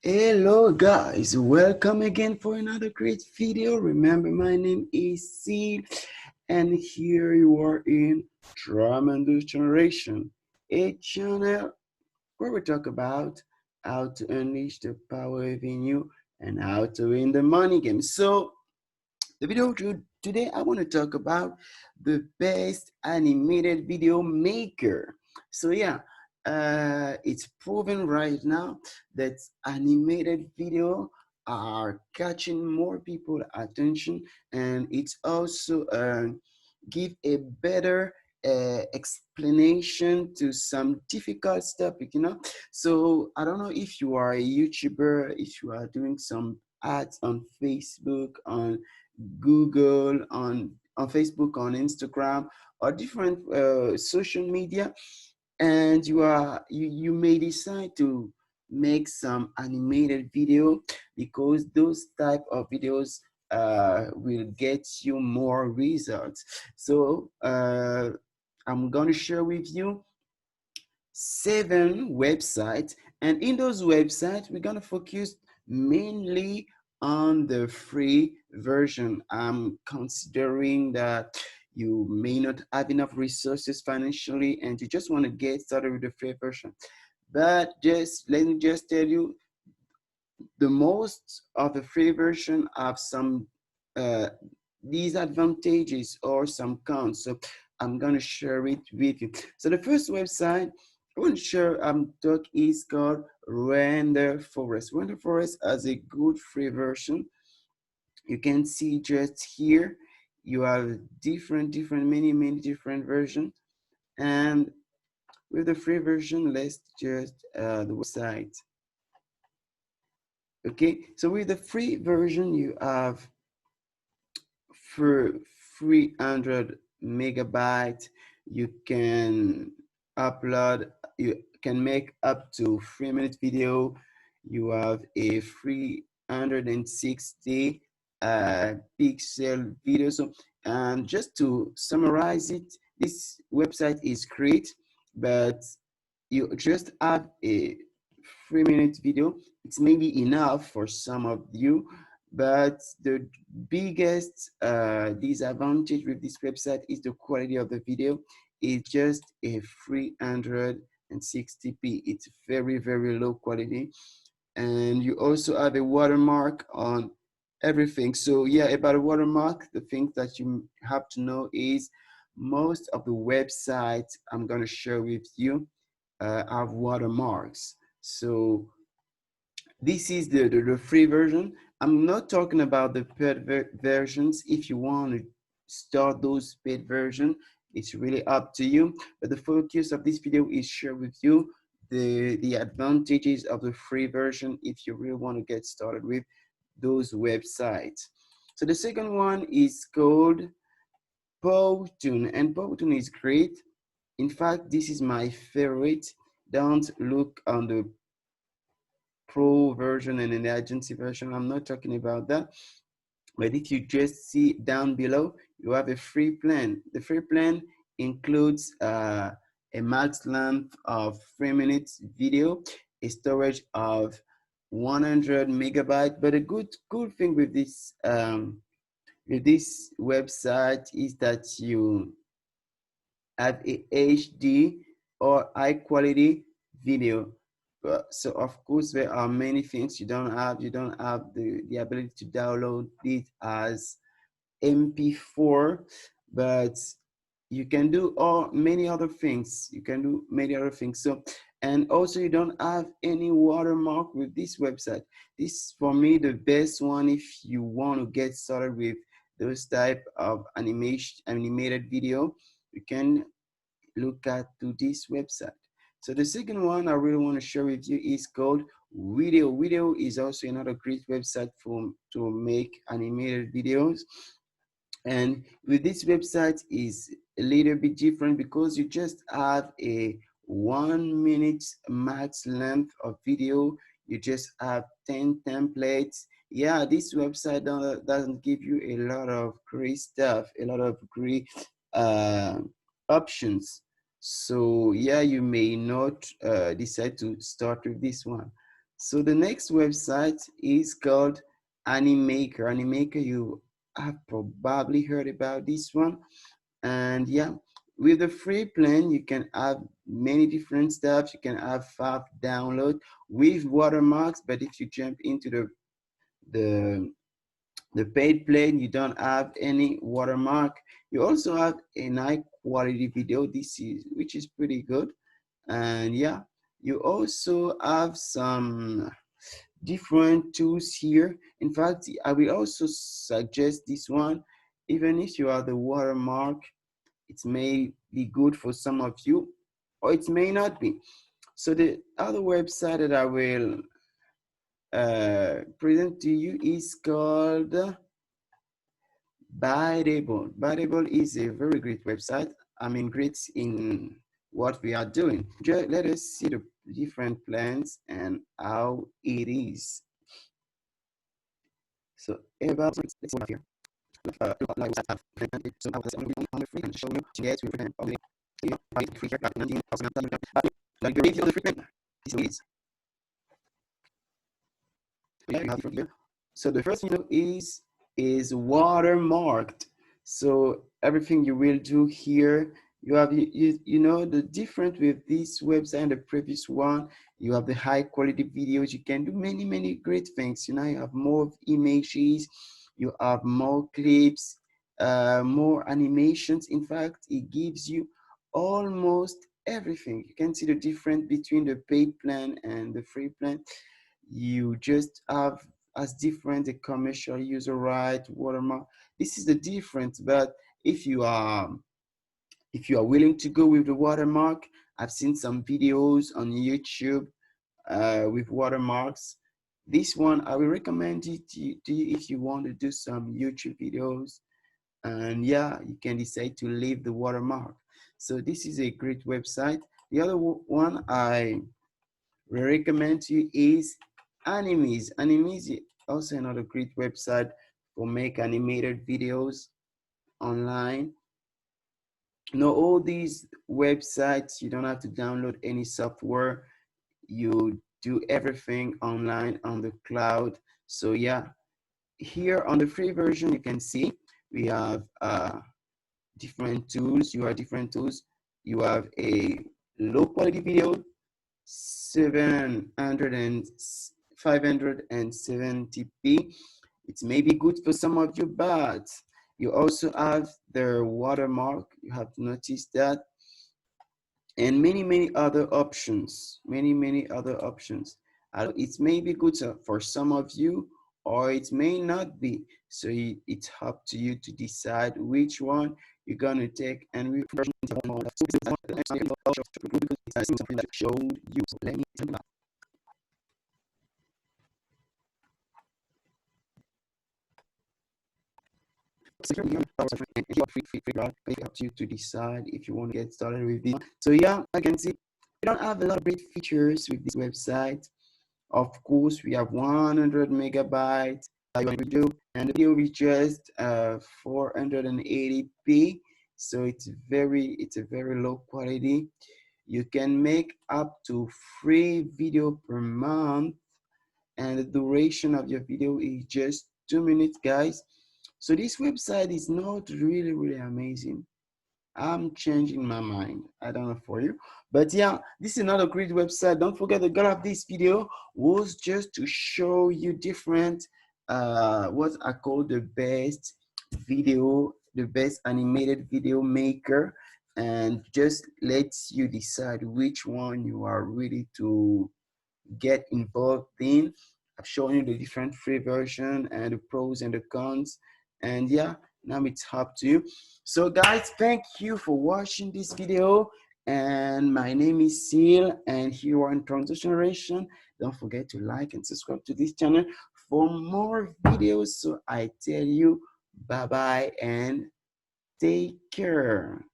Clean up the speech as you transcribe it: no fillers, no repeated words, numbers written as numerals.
Hello guys, welcome again for another great video. Remember, my name is Seed and here you are in Tremendous Generation, a channel where we talk about how to unleash the power within you and how to win the money game. So the video today I want to talk about the best animated video maker. So yeah, it's proven right now that animated video are catching more people attention, and it's also give a better explanation to some difficult topic, So I don't know if you are a YouTuber, if you are doing some ads on Facebook, on Google, on Facebook, on Instagram, or different social media, and you may decide to make some animated video because those type of videos will get you more results. So I'm going to share with you 7 websites, and in those websites we're going to focus mainly on the free version. I'm considering that you may not have enough resources financially and you just want to get started with the free version, but just let me just tell you, the most of the free version have some uh, disadvantages or some cons. So I'm gonna share it with you. So the first website I want to share talk is called Render Forest. Render Forest has a good free version. You can see just here you have many different versions, and with the free version, let's just the website. Okay, so with the free version, you have for 300 megabytes. You can upload, you can make up to 3 minute video. You have a 360 pixel video. So, and just to summarize it, this website is great, but you just have a 3 minute video. It's maybe enough for some of you, but the biggest disadvantage with this website is the quality of the video. It's just a 360p. It's very low quality, and you also have a watermark on everything. So yeah, about a watermark, the thing that you have to know is most of the websites I'm going to share with you have watermarks. So this is the free version. I'm not talking about the paid versions. If you want to start those paid version, it's really up to you. But the focus of this video is share with you the advantages of the free version if you really want to get started with those websites. So the second one is called Powtoon, and Powtoon is great. In fact, this is my favorite. Don't look on the pro version and an agency version. I'm not talking about that. But if you just see down below, you have a free plan. The free plan includes a max length of 3 minutes video, a storage of 100 megabyte. But a good thing with this website is that you have a HD or high quality video. So of course there are many things you don't have. You don't have the ability to download it as MP4, but you can do many other things. You can do many other things. So, and also you don't have any watermark with this website. This for me the best one if you want to get started with those type of animated video. You can look at to this website. So the second one I really want to share with you is called Video. Video is also another great website to make animated videos. And with this website is a little bit different because you just have a 1 minute max length of video. You just have 10 templates. Yeah, this website doesn't give you a lot of great stuff, a lot of great uh, options. So yeah, you may not decide to start with this one. So the next website is called Animaker. Animaker, you have probably heard about this one. And yeah, with the free plan, you can have many different stuff. You can have 5 download with watermarks, but if you jump into the the paid plan, you don't have any watermark. You also have a high quality video. This is which is pretty good. And yeah, you also have some different tools here. In fact, I will also suggest this one. Even if you have the watermark, it may be good for some of you, or it may not be. So the other website that I will present to you is called Bythebone. Bythebone is a very great website. I mean, great in what we are doing. Just let us see the different plans and how it is. So about let's go here. Like so I was on the free and show you to get with them. Okay, free here, like the review of the frequent. This is yeah, you have it here. So the first video is watermarked. So everything you will do here, you have you know the difference with this website and the previous one. You have the high quality videos. You can do many great things. You know, you have more images, you have more clips, more animations. In fact, it gives you almost everything. You can see the difference between the paid plan and the free plan. You just have as different the commercial user right watermark. This is the difference. But if you are willing to go with the watermark, I've seen some videos on YouTube with watermarks. This one I will recommend it to you if you want to do some YouTube videos, and yeah, you can decide to leave the watermark. So this is a great website. The other one I recommend to you is Animes. Animes is also another great website for make animated videos online. Now all these websites, you don't have to download any software. You do everything online on the cloud. So yeah, here on the free version, you can see we have different tools. You have different tools. You have a low quality video, 700 and 570p. It may be good for some of you, but you also have the watermark. You have to notice that, and many other options. Many other options. It may be good for some of you, or it may not be. So it's up to you to decide which one you're gonna take. And we showed you. So let me it's up to you to decide if you want to get started with this. So yeah, I can see we don't have a lot of great features with this website. Of course, we have 100 megabytes video, and the video is just 480p. So it's a very low quality. You can make up to 3 video per month, and the duration of your video is just 2 minutes, guys. So this website is not really amazing. I'm changing my mind. I don't know for you, but yeah, this is another great website. Don't forget the goal of this video was just to show you different what I call the best animated video maker, and just lets you decide which one you are ready to get involved in. I've shown you the different free version and the pros and the cons. And yeah, now it's up to you. So guys, thank you for watching this video. And my name is Seal, and here you are in Transition Generation. Don't forget to like and subscribe to this channel for more videos. So I tell you, bye-bye and take care.